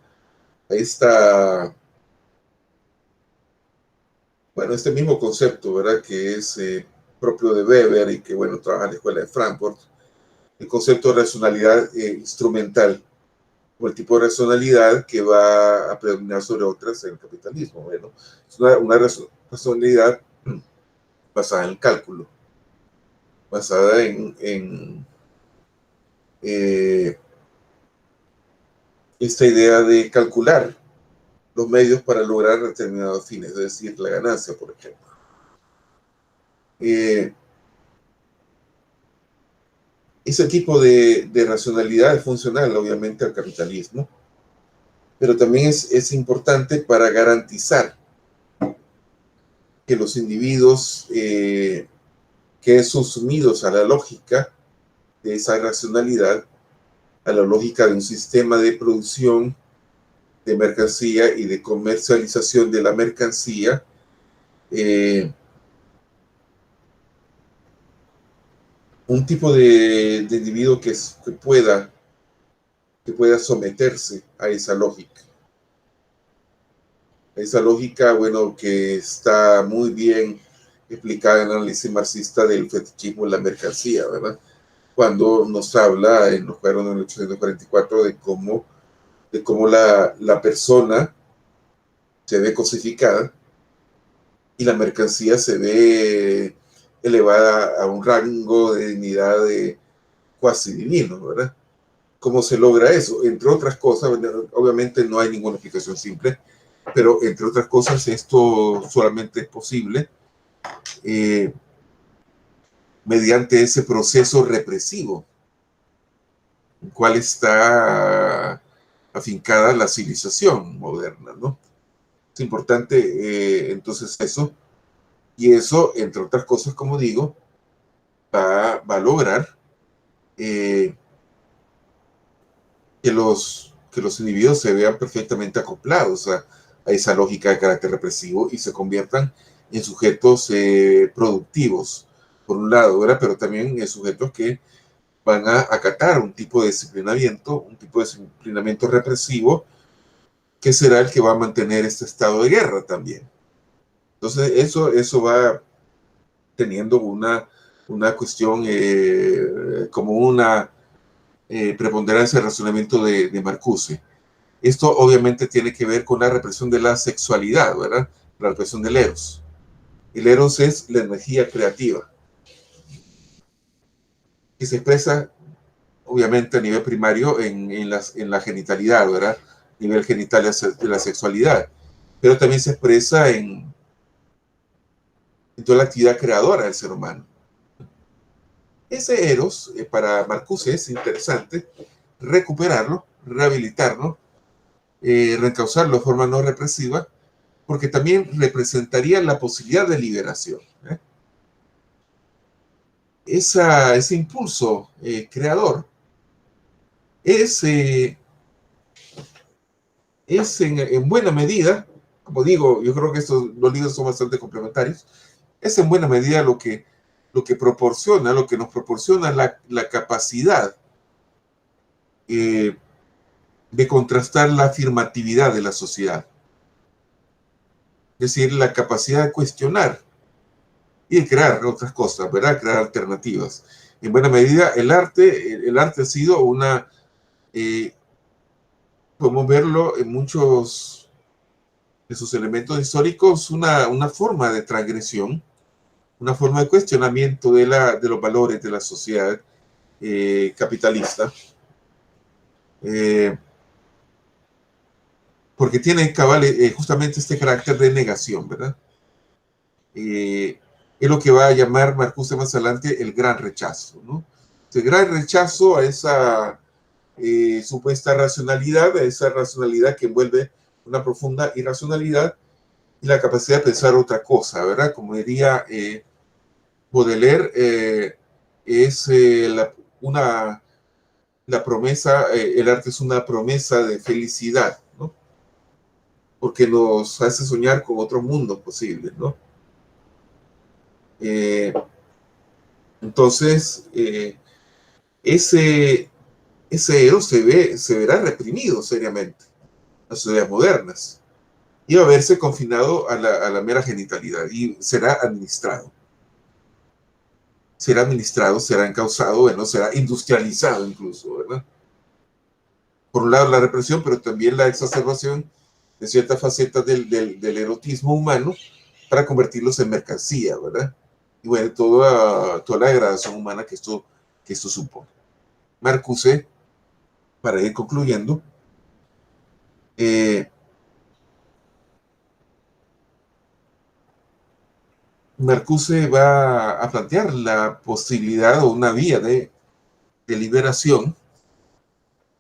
este mismo concepto, ¿verdad?, que es propio de Weber y que, bueno, trabaja en la Escuela de Frankfurt, el concepto de racionalidad instrumental, o el tipo de racionalidad que va a predominar sobre otras en el capitalismo. Bueno, es una racionalidad basada en el cálculo, basada en esta idea de calcular los medios para lograr determinados fines, es decir, la ganancia, por ejemplo. Ese tipo de racionalidad es funcional, obviamente, al capitalismo, pero también es importante para garantizar que los individuos que son sumidos a la lógica de esa racionalidad, a la lógica de un sistema de producción de mercancía y de comercialización de la mercancía, un tipo de individuo que pueda someterse a esa lógica. esa lógica, bueno, que está muy bien explicada en el análisis marxista del fetichismo en la mercancía, ¿verdad? Cuando nos habla en los cuadros de 1844 de cómo la persona se ve cosificada y la mercancía se ve elevada a un rango de dignidad de cuasi divino, ¿verdad? ¿Cómo se logra eso? Entre otras cosas, obviamente no hay ninguna explicación simple, pero entre otras cosas esto solamente es posible eh, mediante ese proceso represivo, en el cual está afincada la civilización moderna, ¿no? Es importante entonces eso, y eso, entre otras cosas, como digo, va a lograr eh, que los individuos se vean perfectamente acoplados a esa lógica de carácter represivo y se conviertan en sujetos productivos, por un lado, ¿verdad? Pero también en sujetos que van a acatar un tipo de disciplinamiento represivo, que será el que va a mantener este estado de guerra también. Entonces, eso va teniendo una cuestión como una preponderancia del razonamiento de Marcuse. Esto obviamente tiene que ver con la represión de la sexualidad, ¿verdad? La represión del eros. El eros es la energía creativa, que se expresa obviamente a nivel primario en la genitalidad, ¿verdad? Nivel genital de la sexualidad, pero también se expresa en toda la actividad creadora del ser humano. Ese eros, para Marcuse, es interesante recuperarlo, rehabilitarlo, reencauzarlo de forma no represiva, porque también representaría la posibilidad de liberación. Ese impulso creador es, es en buena medida, como digo, yo creo que los libros son bastante complementarios, es en buena medida lo que proporciona, lo que nos proporciona la capacidad eh, de contrastar la afirmatividad de la sociedad. Es decir, la capacidad de cuestionar y de crear otras cosas, ¿verdad? Crear alternativas. En buena medida, el arte ha sido podemos verlo en muchos de sus elementos históricos, una forma de transgresión, una forma de cuestionamiento de los valores de la sociedad capitalista, eh, porque tiene cabal, justamente este carácter de negación, ¿verdad? Es lo que va a llamar Marcuse más adelante el gran rechazo, ¿no? El gran rechazo a esa supuesta racionalidad, a esa racionalidad que envuelve una profunda irracionalidad y la capacidad de pensar otra cosa, ¿verdad? Como diría Baudelaire, es la promesa, el arte es una promesa de felicidad, ¿no? Porque nos hace soñar con otro mundo posible, ¿no? Eh, entonces, ese, ese héroe se verá reprimido seriamente en las sociedades modernas y va a verse confinado a la mera genitalidad y será encauzado, bueno, será industrializado incluso, ¿verdad? Por un lado la represión, pero también la exacerbación de ciertas facetas del erotismo humano para convertirlos en mercancía, ¿verdad? Y bueno, toda la degradación humana que esto supone. Marcuse, para ir concluyendo, eh, Marcuse va a plantear la posibilidad o una vía de liberación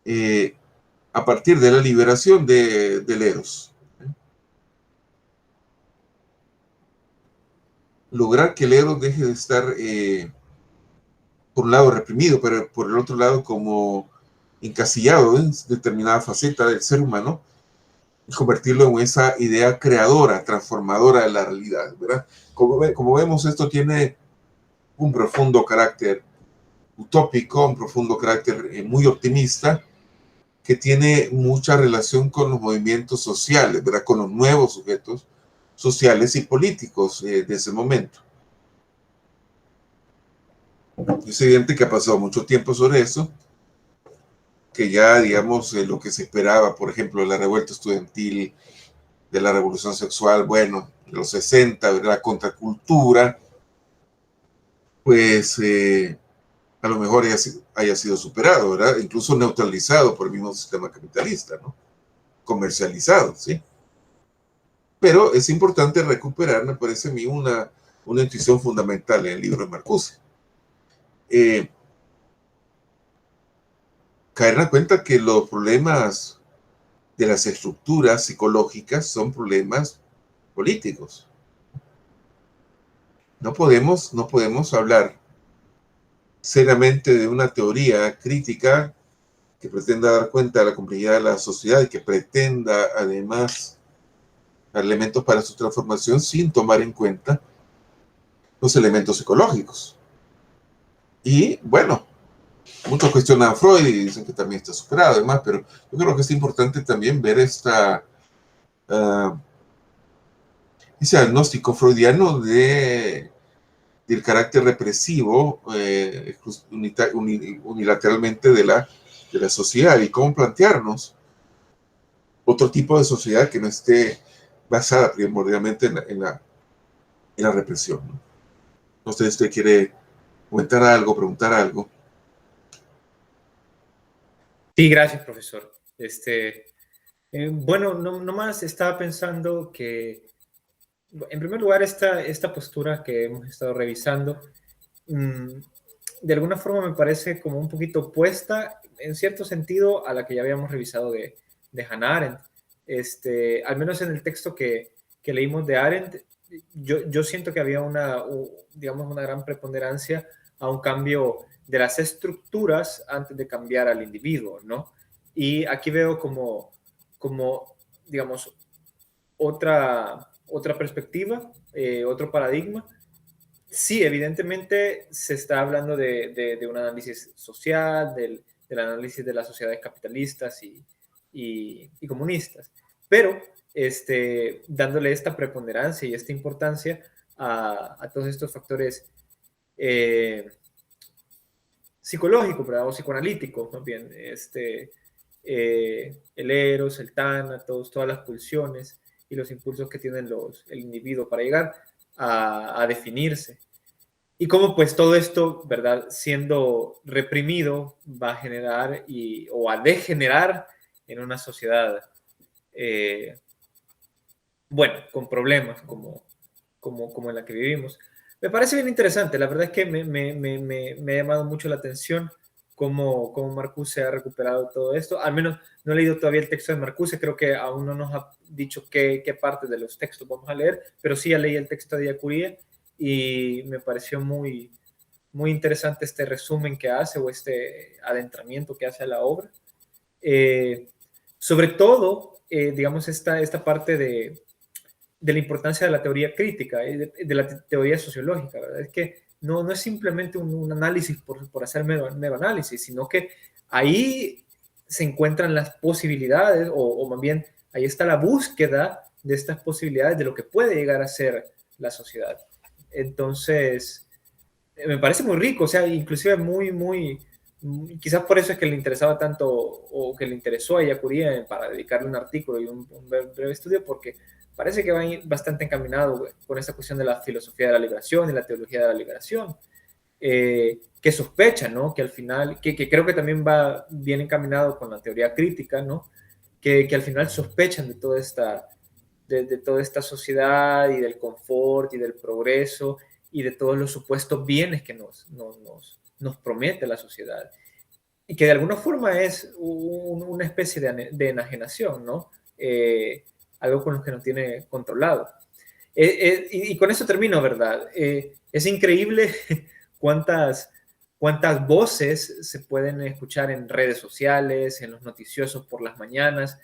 eh, a partir de la liberación del eros. Lograr que el eros deje de estar, por un lado, reprimido, pero por el otro lado, como encasillado en determinada faceta del ser humano, y convertirlo en esa idea creadora, transformadora de la realidad, ¿verdad? Como vemos, esto tiene un profundo carácter utópico, un profundo carácter muy optimista, que tiene mucha relación con los movimientos sociales, ¿verdad? Con los nuevos sujetos sociales y políticos de ese momento. Es evidente que ha pasado mucho tiempo sobre eso, que ya, digamos, lo que se esperaba, por ejemplo, de la revuelta estudiantil, de la revolución sexual, bueno, de los 60, de la contracultura, pues a lo mejor haya sido superado, ¿verdad? Incluso neutralizado por el mismo sistema capitalista, ¿no? Comercializado, ¿sí? Pero es importante recuperar, me parece a mí, una intuición fundamental en el libro de Marcuse. Caer en la cuenta que los problemas de las estructuras psicológicas son problemas políticos. No podemos hablar seriamente de una teoría crítica que pretenda dar cuenta de la complejidad de la sociedad y que pretenda además dar elementos para su transformación sin tomar en cuenta los elementos psicológicos. Y bueno, muchos cuestionan a Freud y dicen que también está superado, además, pero yo creo que es importante también ver ese diagnóstico freudiano del carácter represivo unilateralmente de la sociedad y cómo plantearnos otro tipo de sociedad que no esté basada primordialmente en la represión, ¿no? No sé si usted quiere comentar algo, preguntar algo. Sí, gracias, profesor. Bueno, no más estaba pensando que, en primer lugar, esta postura que hemos estado revisando, de alguna forma me parece como un poquito opuesta, en cierto sentido, a la que ya habíamos revisado de Hannah Arendt. Al menos en el texto que leímos de Arendt, yo siento que había digamos, una gran preponderancia a un cambio de las estructuras antes de cambiar al individuo, ¿no? Y aquí veo como digamos, otra perspectiva, otro paradigma. Sí, evidentemente se está hablando de un análisis social, del análisis de las sociedades capitalistas y comunistas, pero dándole esta preponderancia y esta importancia a todos estos factores psicológicos, ¿verdad? O psicoanalíticos, más bien, el eros, el tánatos, todas las pulsiones y los impulsos que tiene el individuo para llegar a definirse. Y cómo pues todo esto, ¿verdad? Siendo reprimido, va a generar o a degenerar en una sociedad, bueno, con problemas como en la que vivimos. Me parece bien interesante, la verdad es que me ha llamado mucho la atención cómo Marcuse ha recuperado todo esto. Al menos no he leído todavía el texto de Marcuse, creo que aún no nos ha dicho qué parte de los textos vamos a leer, pero sí ya leí el texto de Diacuría y me pareció muy, muy interesante este resumen que hace o este adentramiento que hace a la obra. Sobre todo, digamos, esta parte de la importancia de la teoría crítica, de la teoría sociológica, ¿verdad? Es que no es simplemente un análisis por hacer mero análisis, sino que ahí se encuentran las posibilidades, o más bien ahí está la búsqueda de estas posibilidades de lo que puede llegar a ser la sociedad. Entonces, me parece muy rico, o sea, inclusive quizás por eso es que le interesaba tanto, o que le interesó a Yacuría para dedicarle un artículo y un breve estudio, porque parece que va bastante encaminado con esta cuestión de la filosofía de la liberación y la teología de la liberación, que sospecha, ¿no? Que al final, que creo que también va bien encaminado con la teoría crítica, ¿no? Que al final sospechan de toda esta sociedad y del confort y del progreso y de todos los supuestos bienes que nos promete la sociedad. Y que de alguna forma es una especie de enajenación, ¿no? Algo con lo que no tiene controlado. Y con eso termino, ¿verdad? Es increíble cuántas voces se pueden escuchar en redes sociales, en los noticiosos por las mañanas,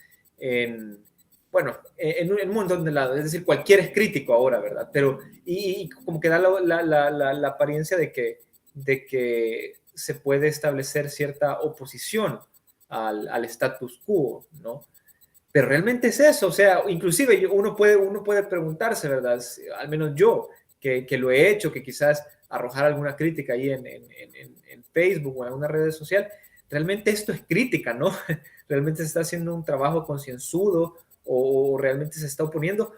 bueno, en un montón de lados. Es decir, cualquier es crítico ahora, ¿verdad? Pero, y como que da la apariencia de que se puede establecer cierta oposición al status quo, ¿no? Pero realmente es eso, o sea, inclusive uno puede preguntarse, ¿verdad? Al menos yo, que lo he hecho, que quizás arrojar alguna crítica ahí en Facebook o en alguna red social, realmente esto es crítica, ¿no? Realmente se está haciendo un trabajo concienzudo o realmente se está oponiendo,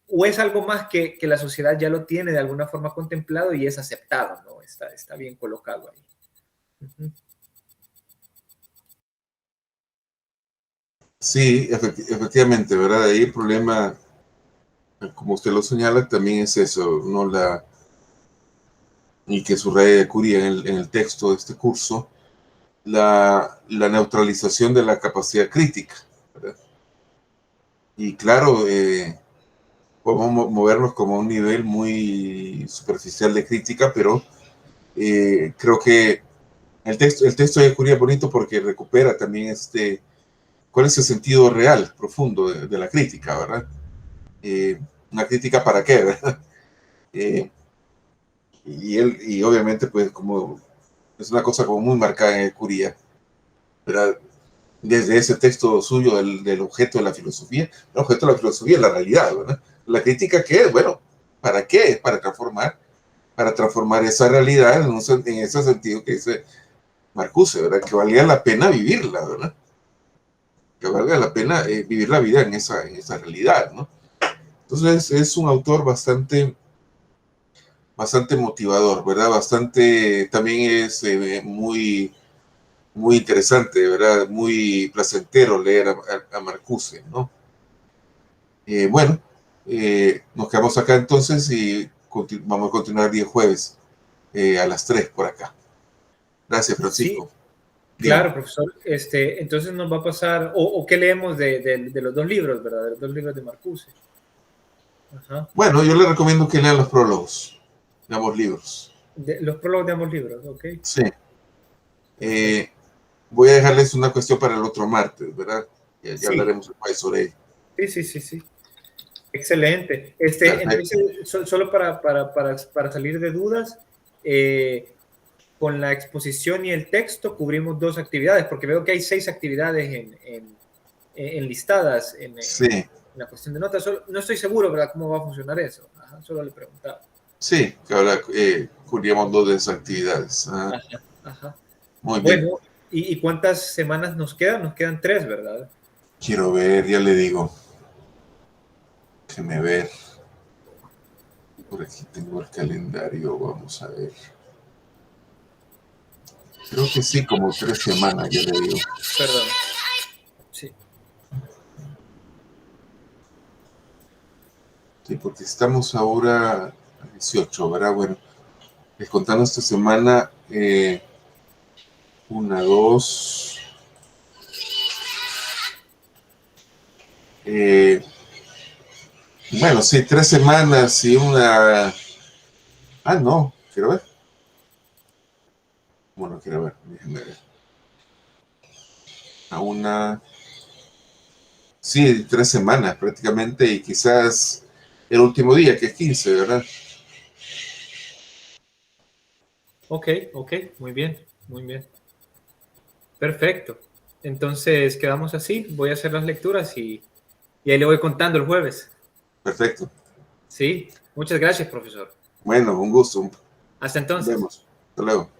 o es algo más que la sociedad ya lo tiene de alguna forma contemplado y es aceptado, ¿no? Está bien colocado ahí. Uh-huh. Sí, efectivamente, ¿verdad? Ahí el problema, como usted lo señala, también es eso, no la, y que subraya Curia en el texto de este curso, la neutralización de la capacidad crítica, ¿verdad? Y claro, podemos movernos como a un nivel muy superficial de crítica, pero creo que el texto de Curia es bonito porque recupera también cuál es el sentido real, profundo de la crítica, ¿verdad? Una crítica para qué, ¿verdad? Eh, y obviamente, pues, como es una cosa como muy marcada en Curia, ¿verdad? Desde ese texto suyo del objeto de la filosofía, el objeto de la filosofía es la realidad, ¿verdad? La crítica, ¿qué es? Bueno, ¿para qué? Para transformar esa realidad en ese sentido que dice Marcuse, ¿verdad? Que valga la pena vivirla, ¿verdad? Que valga la pena vivir la vida en esa realidad, ¿no? Entonces es un autor bastante motivador, ¿verdad? Bastante, también es muy interesante, ¿verdad? Muy placentero leer a Marcuse, ¿no? Bueno, nos quedamos acá entonces y vamos a continuar el día jueves a las 3 por acá. Gracias, Sí, Francisco. Dígame. claro, profesor. Entonces nos va a pasar, o qué leemos de los dos libros, ¿verdad? De los dos libros de Marcuse. Ajá. Bueno, yo le recomiendo que lean los prólogos de ambos libros. Los prólogos de ambos libros, ok. Sí. Perfecto. Voy a dejarles una cuestión para el otro martes, ¿verdad? Ya Sí, hablaremos después sobre ello. sí. Excelente. Perfecto. Entonces, solo para salir de dudas, con la exposición y el texto cubrimos 2 actividades, porque veo que hay 6 actividades enlistadas Sí, en la cuestión de notas. No estoy seguro, ¿verdad?, cómo va a funcionar eso. Ajá, solo le preguntaba. sí, que ahora cubríamos 2 de esas actividades. Ajá. Muy bien. Bueno, ¿y cuántas semanas nos quedan? Nos quedan 3, ¿verdad? Quiero ver, ya le digo. Déjeme ver. Por aquí tengo el calendario, vamos a ver. Creo que sí, como 3 semanas, ya le digo. Perdón. Sí. Sí, porque estamos ahora a 18, ¿verdad? Bueno, descontando esta semana, 1, 2. Bueno, sí, 3 semanas y una. Ah, no, quiero ver. Bueno, quiero ver, déjenme ver. A una. Sí, 3 semanas prácticamente y quizás el último día, que es 15, ¿verdad? Ok, muy bien. Perfecto. Entonces quedamos así. Voy a hacer las lecturas y ahí le voy contando el jueves. Perfecto. Sí, muchas gracias, profesor. Bueno, un gusto. Hasta Nos entonces. vemos. Hasta luego.